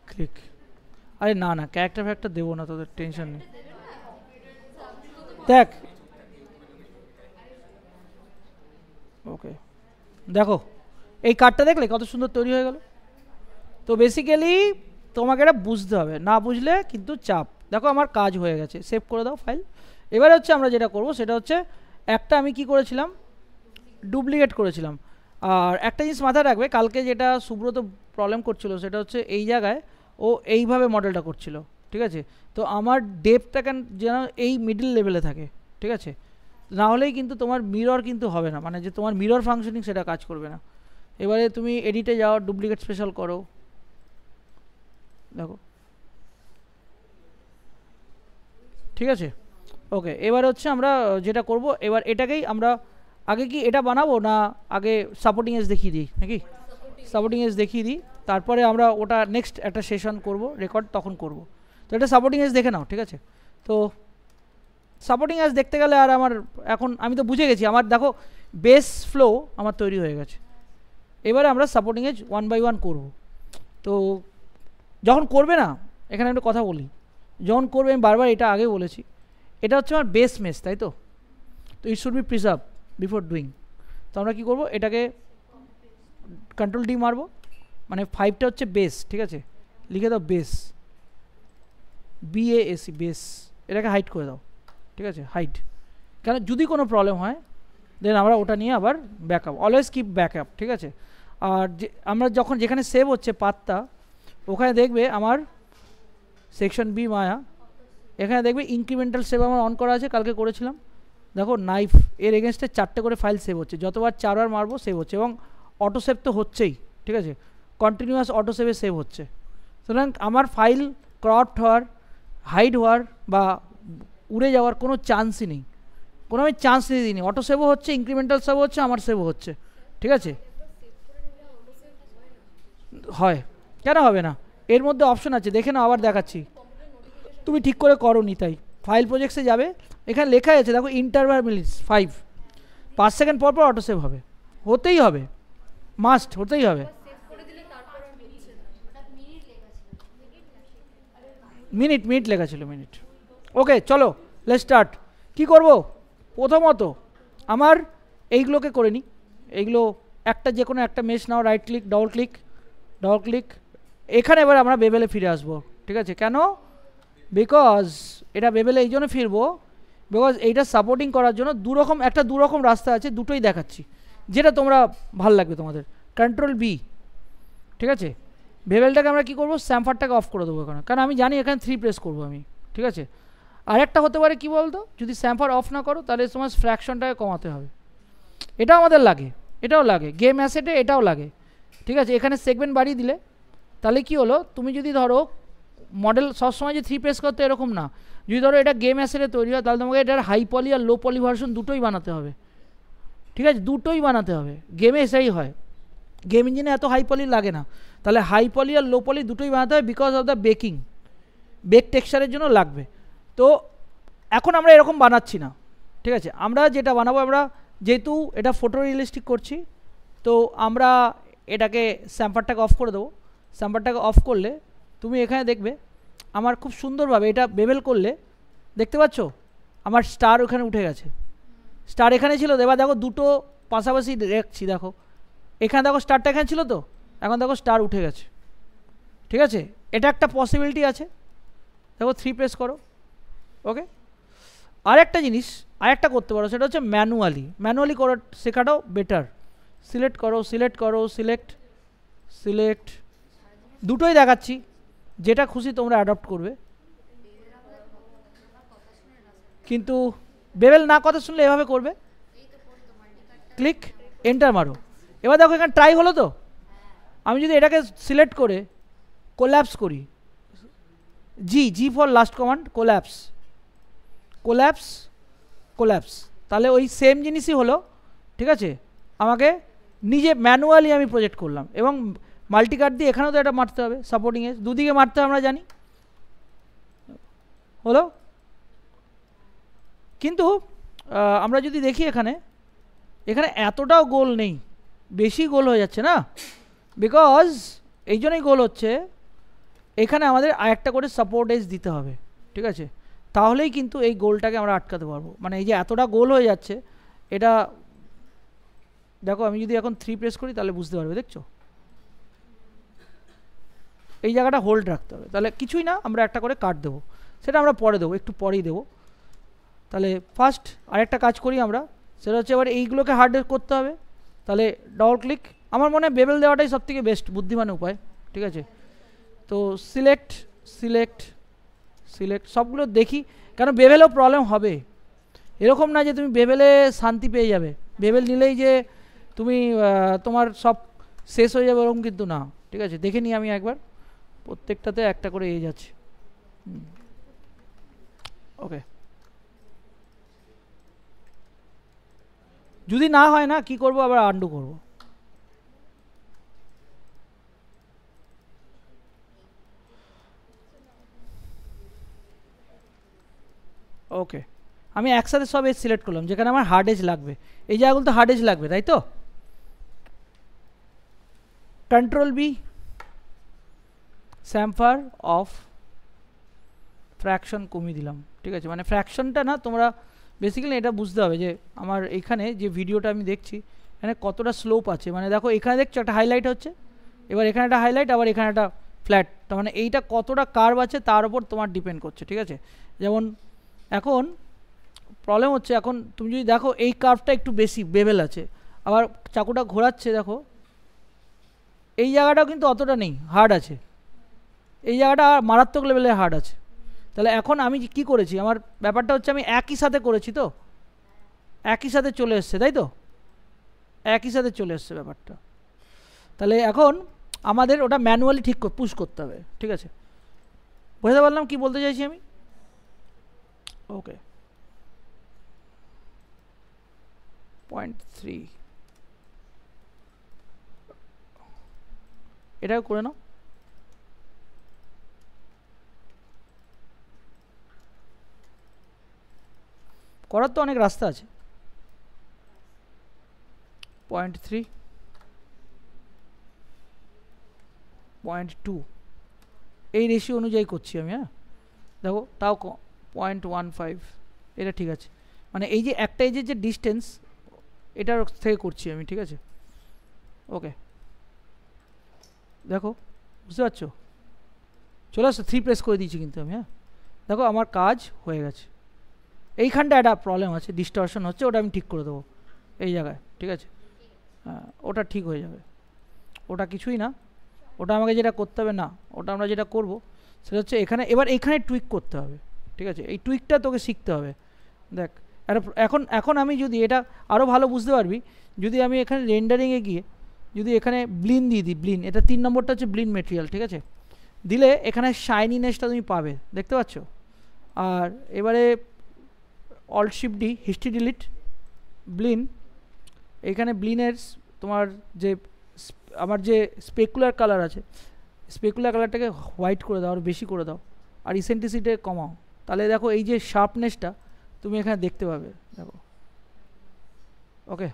ক্লিক, আরে না না ক্যারেক্টার ফ্যাক্টর দেবো না, তোদের টেনশন নেই। দেখ ওকে, দেখো এই কার্ডটা দেখলে কত সুন্দর তৈরি হয়ে গেল। তো বেসিক্যালি তোমাকে এটা বুঝতে হবে, না বুঝলে কিন্তু চাপ। দেখো আমার কাজ হয়ে গেছে, সেভ করে দাও ফাইল। এবারে হচ্ছে আমরা যেটা করব সেটা হচ্ছে, একটা আমি কি করেছিলাম, ডুপ্লিকেট করেছিলাম। আর একটা জিনিস মাথায় রাখবে, কালকে যেটা সুব্রত প্রবলেম করছিল সেটা হচ্ছে এই জায়গায় ও এইভাবে মডেলটা করছিল, ঠিক আছে। তো আমার ডেপটা যেন এই মিডল লেভেলে থাকে, ঠিক আছে, না হলেই কিন্তু তোমার মিরর কিন্তু হবে না, মানে যে তোমার মিরর ফাংশনিং সেটা কাজ করবে না। এবারে তুমি এডিটে যাও, ডুপ্লিকেট স্পেশাল করো, দেখো ঠিক আছে, ওকে। এবার হচ্ছে আমরা যেটা করব, এবার এটাকেই আমরা আগে কি এটা বানাবো না আগে সাপোর্টিং এজ দেখিয়ে দিই নাকি, সাপোর্টিং এজ দেখিয়ে দিই, তারপরে আমরা ওটা নেক্সট একটা সেশন করব রেকর্ড, তখন করব। তো এটা সাপোর্টিং এজ দেখে নাও, ঠিক আছে। তো সাপোর্টিং এজ দেখতে গেলে আর আমার এখন আমি তো বুঝে গেছি, আমার দেখো বেস ফ্লো আমার তৈরি হয়ে গেছে। এবারে আমরা সাপোর্টিং এজ 1 বাই 1 করব। তো যখন করবে না, এখানে একটা কথা বলি, যখন করবে, আমি বারবার এটা আগে বলেছি, এটা হচ্ছে আমার বেস মেস, তাই তো, তো it should be preserve before doing. তো আমরা কী করবো, এটাকে কন্ট্রোল ডি মারবো, মানে 5টা হচ্ছে বেস, ঠিক আছে, লিখে দাও বেস, BASE বেস, এটাকে হাইড করে দাও, ঠিক আছে, হাইড। কেন যদি কোনো প্রবলেম হয় দেন আমরা ওটা নিয়ে আবার ব্যাকআপ, অলওয়েজ কিপ ব্যাকআপ, ঠিক আছে। আর আমরা যখন যেখানে সেভ হচ্ছে পাথটা, ওখানে দেখবে আমার সেকশন বি মায়া, এখানে দেখবে ইনক্রিমেন্টাল সেভ আমার অন করা আছে, কালকে করেছিলাম। দেখো নাইফ এর এগেনস্টে 4টে করে ফাইল সেভ হচ্ছে, যতবার 4বার মারবো সেভ হচ্ছে, এবং অটো সেভ তো হচ্ছেই, ঠিক আছে, কন্টিনিউয়াস অটো সেভে সেভ হচ্ছে। সুতরাং আমার ফাইল ক্রপড হওয়ার, হাইড হওয়ার বা উড়ে যাওয়ার কোনো চান্সই নেই, কোনো আমি চান্স দিয়ে দিইনি। অটো সেভও হচ্ছে, ইনক্রিমেন্টাল সেভও হচ্ছে, আমার সেভও হচ্ছে, ঠিক আছে। হয় কেন হবে না, এর মধ্যে অপশন আছে, দেখে নাও, আবার দেখাচ্ছি। তুমি ঠিক করে করো নি, তাই ফাইল প্রজেক্টসে যাবে, এখানে লেখা আছে দেখো ইন্টারভাল মিনিটস 5 সেকেন্ড পর পর অটো সেভ হবে, হতেই হবে, মাস্ট হতেই হবে। মিনিট লেখা ছিল, মিনিট। ওকে চলো লেটস স্টার্ট। কী করবো, প্রথমত আমার এইগুলোকে করে নিই, এইগুলো একটা যে কোনো একটা মেশ নাও, রাইট ক্লিক, ডবল ক্লিক, এখানে এবার আমরা বেবেলে ফিরে আসবো, ঠিক আছে। কেন, বিকজ এটা বেবেলে এই জন্য ফিরবো, বিকজ এইটা সাপোর্টিং করার জন্য দু রকম রাস্তা আছে, দুটোই দেখাচ্ছি, যেটা তোমরা ভাল লাগবে তোমাদের। কন্ট্রোল বি, ঠিক আছে, বেবেলটাকে আমরা কী করবো, স্যাম্পারটাকে অফ করে দেবো এখানে, কারণ আমি জানি এখানে 3 প্রেস করবো আমি, ঠিক আছে। আরেকটা হতে পারে কি বলতো, যদি স্যাম্পার অফ না করো তাহলে তোমার ফ্র্যাকশনটাকে কমাতে হবে, এটাও আমাদের লাগে, এটাও লাগে, গেম অ্যাসেটে এটাও লাগে, ঠিক আছে। এখানে সেগমেন্ট বাড়িয়ে দিলে তাহলে কি হলো, তুমি যদি ধরো মডেল সবসময় যে 3 প্রেস করতে এরকম না, যদি ধরো এটা গেম অ্যাসেটে তৈরি হয় তাহলে তোমাকে এটার হাই পলি আর লো পলি ভার্সন দুটোই বানাতে হবে, ঠিক আছে, দুটোই বানাতে হবে। গেমে এসেই হয়, গেম ইঞ্জিনে এত হাই পলি লাগে না, তাহলে হাই পলি আর লো পলি দুটোই বানাতে হবে, বিকজ অফ দ্য বেক টেক্সচারের জন্য লাগবে। তো এখন আমরা এরকম বানাচ্ছি না, ঠিক আছে, আমরা যেটা বানাবো, আমরা যেহেতু এটা ফটো রিয়েলিস্টিক করছি, তো আমরা এটাকে স্যাম্পারটাকে অফ করে দেবো। স্যাম্পারটাকে অফ করলে তুমি এখানে দেখবে আমার খুব সুন্দরভাবে এটা বেবেল করলে দেখতে পাচ্ছ আমার স্টার ওখানে উঠে গেছে, স্টার এখানে ছিল, এবার দেখো দুটো পাশাপাশি দেখছি, দেখো এখানে দেখো স্টারটা এখানে ছিল, তো এখন দেখো স্টার উঠে গেছে, ঠিক আছে। এটা একটা পসিবিলিটি আছে, দেখো 3 প্রেস করো, ওকে। আরেকটা জিনিস আরেকটা করতে পারো, সেটা হচ্ছে ম্যানুয়ালি করার শেখাটাও বেটার। সিলেক্ট দুটোই দেখাচ্ছি, যেটা খুশি তোমরা অ্যাডপ্ট করবে, কিন্তু বেবেল না কথা শুনলে এভাবে করবে, ক্লিক এন্টার মারো। এবার দেখো এখানে ট্রাই হলো, তো আমি যদি এটাকে সিলেক্ট করে কোল্যাপস করি, G for last command, collapse, তাহলে ওই সেম জিনিসই হলো, ঠিক আছে। আমাকে নিজে ম্যানুয়ালি আমি প্রজেক্ট করলাম, এবং মাল্টিকাট দিয়ে এখানেও তো এটা মারতে হবে, সাপোর্টিং এজ দুদিকে মারতে হবে, আমরা জানি, হলো। কিন্তু আমরা যদি দেখি এখানে এতটাও গোল নেই, বেশি গোল হয়ে যাচ্ছে না, বিকজ এই জন্যই গোল হচ্ছে, এখানে আমাদের আরেকটা করে সাপোর্ট এজ দিতে হবে, ঠিক আছে, তাহলেই কিন্তু এই গোলটাকে আমরা আটকাতে পারবো। মানে এই যে এতটা গোল হয়ে যাচ্ছে, এটা দেখো আমি যদি এখন 3 প্রেস করি তাহলে বুঝতে পারবে, দেখছো এই জায়গাটা হোল্ড রাখতে হবে, তাহলে কিছুই না, আমরা একটা করে কাট দেবো, সেটা আমরা পরে দেবো, একটু পরেই দেবো। তাহলে ফার্স্ট আরেকটা কাজ করি আমরা, সেটা হচ্ছে এবার এইগুলোকে হার্ড করতে হবে, তাহলে ডবল ক্লিক, আমার মনে হয় বেবেল দেওয়াটাই সবথেকে বেস্ট বুদ্ধিমান উপায়, ঠিক আছে। তো সিলেক্ট সবগুলো দেখি, কারণ বেবেলেও প্রবলেম হবে, এরকম না যে তুমি বেবেলে শান্তি পেয়ে যাবে, বেবেল নিলেই যে তুমি তোমার সব শেষ হয়ে যাবে এরকম কিন্তু না, ঠিক আছে। দেখে নিই আমি একবার, প্রত্যেকটাতে একটা করে এজ আছে, ওকে। যদি না হয় না কি করব, আবার আন্ডু করব, ওকে। আমি একসাথে সব এজ সিলেক্ট করলাম, যেখানে আমার হার্ড এজ লাগবে, এই জায়গাগুলো তো হার্ড এজ লাগবে, তাই তো। কন্ট্রোল বি, স্যাম্পার অফ, ফ্র্যাকশন কমিয়ে দিলাম, ঠিক আছে। মানে ফ্র্যাকশনটা না, তোমরা বেসিক্যালি এটা বুঝতে হবে যে আমার এইখানে যে ভিডিওটা আমি দেখছি এখানে কতটা স্লোপ আছে। মানে দেখো এখানে দেখছো একটা হাইলাইট হচ্ছে, এবার এখানে একটা হাইলাইট, আবার এখানে একটা ফ্ল্যাট, তার মানে এইটা কতটা কার্ভ আছে তার উপর তোমার ডিপেন্ড করছে, ঠিক আছে। যেমন এখন প্রবলেম হচ্ছে, এখন তুমি যদি দেখো এই কার্ভটা একটু বেশি বেবেল আছে, আবার চাকুটা ঘোরাচ্ছে দেখো এই জায়গাটাও কিন্তু অতটা নেই, হার্ড আছে, এই জায়গাটা মারাত্মক লেভেলে হার্ড আছে। তাহলে এখন আমি কি করেছি, আমার ব্যাপারটা হচ্ছে আমি একই সাথে করেছি, তো একই সাথে চলে এসছে, তাই তো, একই সাথে চলে এসছে ব্যাপারটা। তাহলে এখন আমাদের ওটা ম্যানুয়ালি ঠিক পুশ করতে হবে, ঠিক আছে? বুঝতে পারলাম কি বলতে চাইছি আমি? ওকে, 0.3 এটাও করে নাও। করার তো অনেক রাস্তা আছে। 0.3, 0.2 এই রেশিও অনুযায়ী করছি আমি। হ্যাঁ দেখো, তাও 0.15 এটা ঠিক আছে, মানে এই যে একটা এই যে ডিস্টেন্স এটার থেকে করছি আমি, ঠিক আছে? ওকে, দেখো বুঝতে পারছো, চলে আসছো, 3 প্রেস করে দিয়েছি কিন্তু আমি। হ্যাঁ দেখো আমার কাজ হয়ে গেছে। এইখানটা একটা প্রবলেম আছে, ডিস্টরশন হচ্ছে, ওটা আমি ঠিক করে দেবো এই জায়গায়, ঠিক আছে? হ্যাঁ ওটা ঠিক হয়ে যাবে, ওটা কিছুই না। ওটা আমাকে যেটা করতে হবে না, ওটা আমরা যেটা করব সেটা হচ্ছে এখানে, এবার এইখানে টুইক করতে হবে, ঠিক আছে? এই টুইকটা তোকে শিখতে হবে। দেখ এখন এখন আমি যদি এটা আরও ভালো বুঝতে পারবি, যদি আমি এখানে রেন্ডারিংয়ে গিয়ে যদি এখানে ব্লিন দিয়ে দিই, ব্লিন, এটা 3 নম্বরটা হচ্ছে ব্লিন মেটেরিয়াল, ঠিক আছে? দিলে এখানে শাইনিনেসটা তুমি পাবে, দেখতে পাচ্ছ? আর এবারে alt shift D, history delete, Blinn, এইখানে ব্লিনের তোমার যে আমার যে স্পেকুলার কালার আছে, স্পেকুলার কালারটাকে হোয়াইট করে দাও, আর বেশি করে দাও, আর ইসেন্ট্রিসিটি কমাও। তাহলে দেখো এই যে শার্পনেসটা তুমি এখানে দেখতে পাবে, দেখো। ওকে,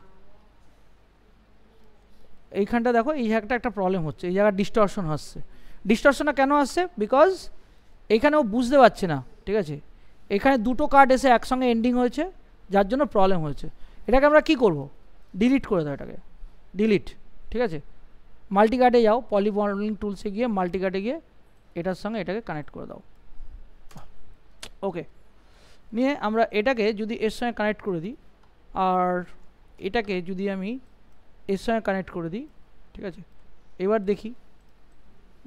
এইখানটা দেখো এই একটা প্রবলেম হচ্ছে, এই জায়গায় ডিস্টরশন আসছে। ডিস্টরশনটা কেন আসছে? বিকজ এইখানেও বুঝতে পারছে না, ঠিক আছে? এখানে দুটো কার্ড এসে একসঙ্গে এন্ডিং হয়েছে, যার জন্য প্রবলেম হয়েছে। এটাকে আমরা কি করব? ডিলিট করে দাও এটাকে, ডিলিট, ঠিক আছে? মাল্টি কার্ডে যাও, পলি মডেলিং টুলসে গিয়ে মাল্টি কার্ডে গিয়ে এটার সঙ্গে এটাকে কানেক্ট করে দাও। ওকে, নিয়ে আমরা এটাকে যদি এর সঙ্গে কানেক্ট করে দিই, আর এটাকে যদি আমি এর সঙ্গে কানেক্ট করে দিই, ঠিক আছে? এবার দেখি,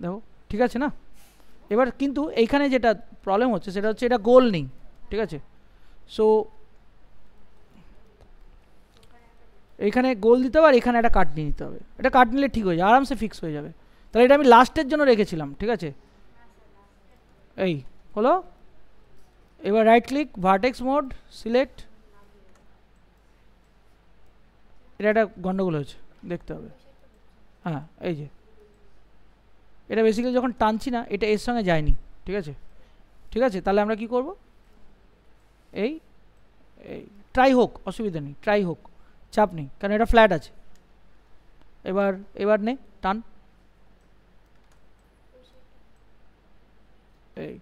দেখো ঠিক আছে না? এবার কিন্তু এইখানে যেটা প্রবলেম হচ্ছে সেটা হচ্ছে এটা গোল নেই, ঠিক আছে? সো এইখানে গোল দিতে হবে, আর এখানে একটা কাট নিয়ে নিতে হবে। এটা কাট নিলে ঠিক হয়ে যাবে, আরামসে ফিক্স হয়ে যাবে। তাহলে এটা আমি লাস্টের জন্য রেখেছিলাম, ঠিক আছে? এই হলো। এবার right click, vertex mode, select. এটা একটা গন্ডগোল হয়েছে, দেখতে হবে। হ্যাঁ এই যে এটা বেসিক্যালি যখন টানছি না, এটা এর সঙ্গে যায়নি, ঠিক আছে? ঠিক আছে, তাহলে আমরা কি করব? এই এই ট্রাই হোক, অসুবিধা নেই, ট্রাই হোক, চাপ নেই, কারণ এটা ফ্ল্যাট আছে। এবার এবার নে, টান। এই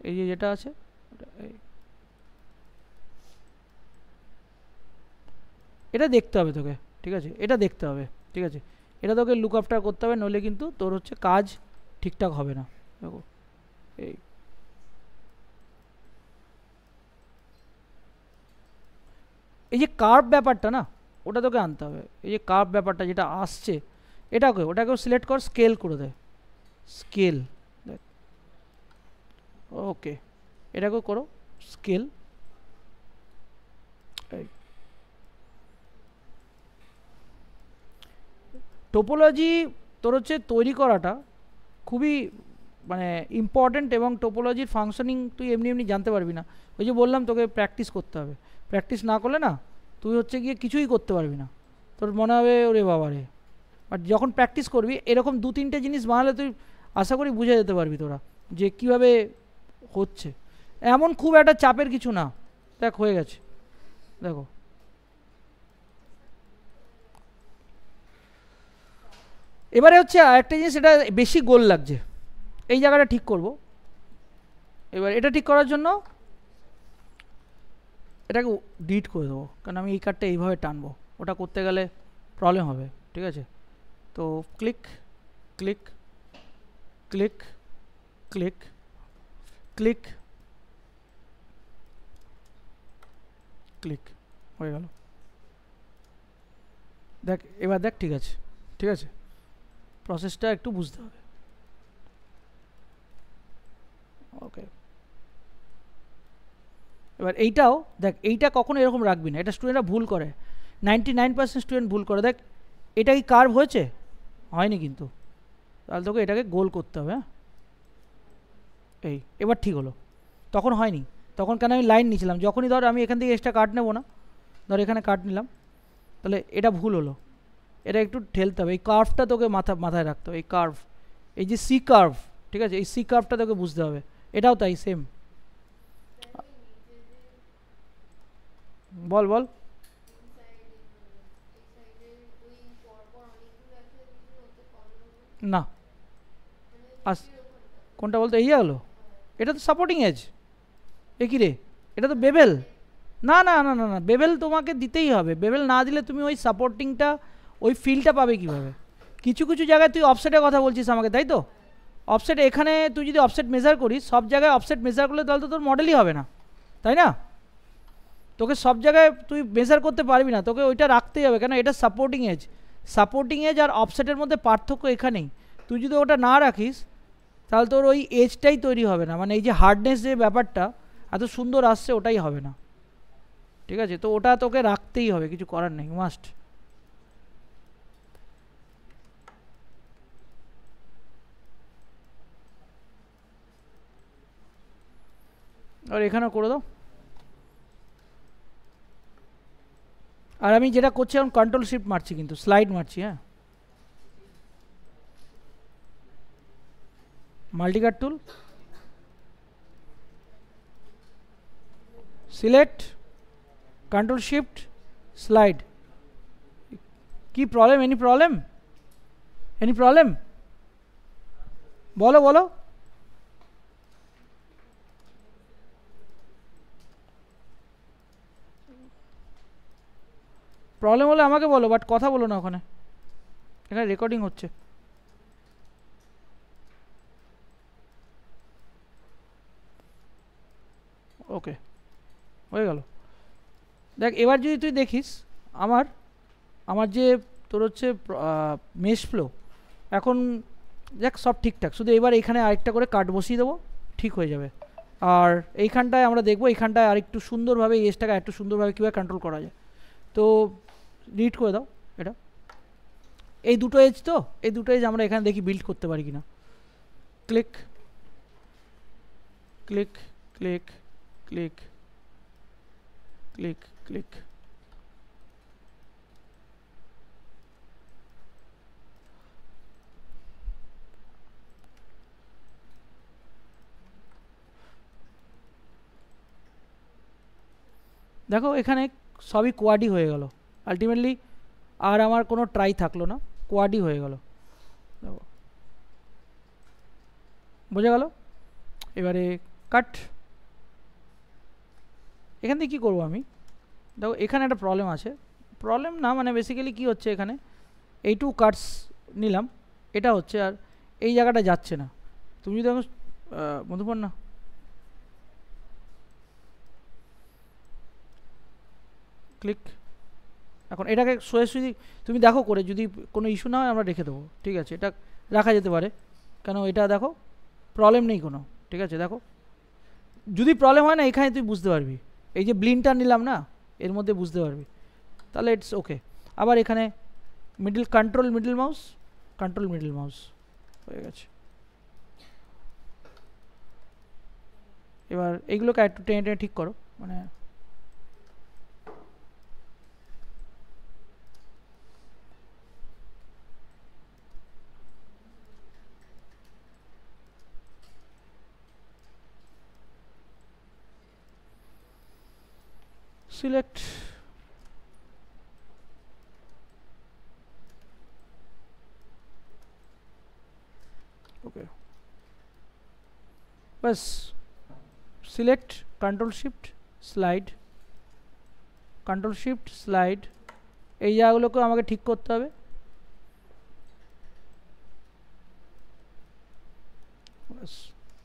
এই যে যেটা আছে, এটা দেখতে হবে তোকে, ঠিক আছে? এটা দেখতে হবে, ঠিক আছে? এটা তোকে লুক আফটার করতে হবে, নইলে কিন্তু তোর হচ্ছে কাজ ঠিকঠাক হবে না। দেখো এই এই যে কার্ভ ব্যাপারটা না, ওটা তোকে আনতে হবে। এই যে কার্ভ ব্যাপারটা যেটা আসছে, ওটাকেও সিলেক্ট কর, স্কেল করে দেয়, স্কেল, দেখ। ওকে, এটাকেও করো স্কেল। টোপোলজি তোর হচ্ছে তৈরি করাটা খুবই মানে ইম্পর্ট্যান্ট, এবং টোপোলজির ফাংশনিং তুই এমনি এমনি জানতে পারবি না। ওই যে বললাম তোকে প্র্যাকটিস করতে হবে, প্র্যাকটিস না করলে না তুই হচ্ছে গিয়ে কিছুই করতে পারবি না, তোর মনে হবে ওরে বাবা রে। বাট যখন প্র্যাকটিস করবি এরকম 2-3টে জিনিস বানালে তুই আশা করি বুঝে যেতে পারবি তোরা যে কীভাবে হচ্ছে। এমন খুব একটা চাপের কিছু না, দেখ হয়ে গেছে, দেখো। এবারে হচ্ছে একটা জিনিস, এটা বেশি গোল লাগছে, এই জায়গাটা ঠিক করব। এবার এটা ঠিক করার জন্য এটাকে ডিলিট করে দেবো, কারণ আমি এই কার্ডটা এইভাবে টানবো, ওটা করতে গেলে প্রবলেম হবে, ঠিক আছে? তো click click click click click click, হয়ে গেল। দেখ এবার দেখ, ঠিক আছে, ঠিক আছে? প্রসেসটা একটু বুঝতে হবে। ওকে, এবার এইটাও দেখ, এইটা কখনো এরকম রাখবি না, এটা স্টুডেন্টরা ভুল করে, 99% স্টুডেন্ট ভুল করে। দেখ এটা কি কার্ভ হয়েছে? হয়নি কিন্তু, তাহলে তোকে এটাকে গোল করতে হবে। হ্যাঁ এই এবার ঠিক হলো, তখন হয়নি, তখন কেন আমি লাইন নিয়েছিলাম, যখনই ধর আমি এখান থেকে এক্সট্রা কাট নেবো না, ধর এখানে কাট নিলাম, তাহলে এটা ভুল হলো, এটা একটু ঠেলতে হবে, এই কার্ভটা তোকে মাথায় রাখতে হবে, এই কার্ভ, এই যে সি কার্ভ, ঠিক আছে, এই সি কার্ভটা তোকে বুঝতে হবে, এটাও তাই সেম। বল বল। না আস কোনটা বলতো, এই হলো, এটা তো সাপোর্টিং এজ, এ কি রে, এটা তো বেবেল। না না না না না, বেবেল তোমাকে দিতেই হবে, বেবেল না দিলে তুমি ওই সাপোর্টিংটা, ওই ফিলটা পাবে কীভাবে? কিছু কিছু জায়গায় তুই অফসেটের কথা বলছিস আমাকে, তাই তো? অফসেট এখানে তুই যদি অফসেট মেজার করিস, সব জায়গায় অফসেট মেজার করলে তাহলে তো তোর মডেলই হবে না, তাই না? তোকে সব জায়গায় তুই মেজার করতে পারবি না, তোকে ওইটা রাখতেই হবে, কেন এটা সাপোর্টিং এজ। সাপোর্টিং এজ আর অফসেটের মধ্যে পার্থক্য এখানেই, তুই যদি ওটা না রাখিস তাহলে তোর ওই এজটাই তৈরি হবে না, মানে এই যে হার্ডনেস যে ব্যাপারটা এত সুন্দর আসছে ওটাই হবে না, ঠিক আছে? তো ওটা তোকে রাখতেই হবে, কিছু করার নেই, মাস্ট। আর এখানেও করে দাও। আর আমি যেটা করছি এখন কন্ট্রোল শিফট মারছি, কিন্তু স্লাইড মারছি। হ্যাঁ, মাল্টিকাট টুল, সিলেক্ট, কন্ট্রোল শিফট, স্লাইড। কি problem? Any problem? Any problem? বলো বলো। প্রবলেম হলে আমাকে বলো, বাট কথা বলো না ওখানে, এখানে রেকর্ডিং হচ্ছে। ওকে, হয়ে গেল। দেখ এবার যদি তুই দেখিস আমার আমার যে তোর হচ্ছে মেশ ফ্লো, এখন দেখ সব ঠিকঠাক, শুধু এবার এইখানে আরেকটা করে কাট বসিয়ে দেবো, ঠিক হয়ে যাবে। আর এইখানটায় আমরা দেখবো, এইখানটায় আরেকটু সুন্দরভাবে এজটাকে একটু সুন্দরভাবে কীভাবে কন্ট্রোল করা যায়। তো ডিলিট করে দাও এটা, এই দুটো এজ, তো এই দুটো এজ আমরা এখানে দেখি বিল্ড করতে পারি কিনা। Click click click click click click, দেখো এখানে সবই কোয়াডি হয়ে গেল আলটিমেটলি, আর আমার কোনো ট্রাই থাকলো না, কোয়াডি হয়ে গেল। দেখো বোঝা গেল? এবারে কাট, এখান থেকে কী করবো আমি, দেখো এখানে একটা প্রবলেম আছে, প্রবলেম না মানে বেসিক্যালি কী হচ্ছে, এখানে এই টু কাটস নিলাম, এটা হচ্ছে, আর এই জায়গাটা যাচ্ছে না। তুমি যদি দেখো মধুপন না, ক্লিক, এখন এটাকে সোজাসুজি তুমি দেখো করে, যদি কোনো ইস্যু না হয় আমরা রেখে দেবো, ঠিক আছে? এটা রাখা যেতে পারে, কেন এটা দেখো প্রবলেম নেই কোনো, ঠিক আছে? দেখো যদি প্রবলেম হয় না, এখানে তুই বুঝতে পারবি, এই যে ব্লিনটা নিলাম না, এর মধ্যে বুঝতে পারবি, তাহলে ইটস ওকে। আবার এখানে middle, control middle mouse, control middle mouse, হয়ে গেছে। এবার এইগুলোকে একটু টেনে টেনে ঠিক করো, মানে সিলেক্ট, ওকে, বাস select, control shift slide, control shift slide, এই জায়গাগুলোকেও আমাকে ঠিক করতে হবে।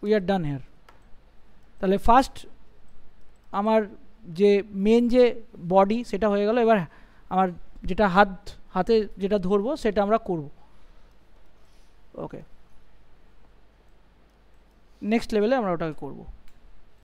We are done here. তাহলে ফার্স্ট আমার যে মেন যে বডি সেটা হয়ে গেল, এবার আমার যেটা হাতে যেটা ধরবো সেটা আমরা করব। ওকে, নেক্সট লেভেলে আমরা ওটাকে করবো।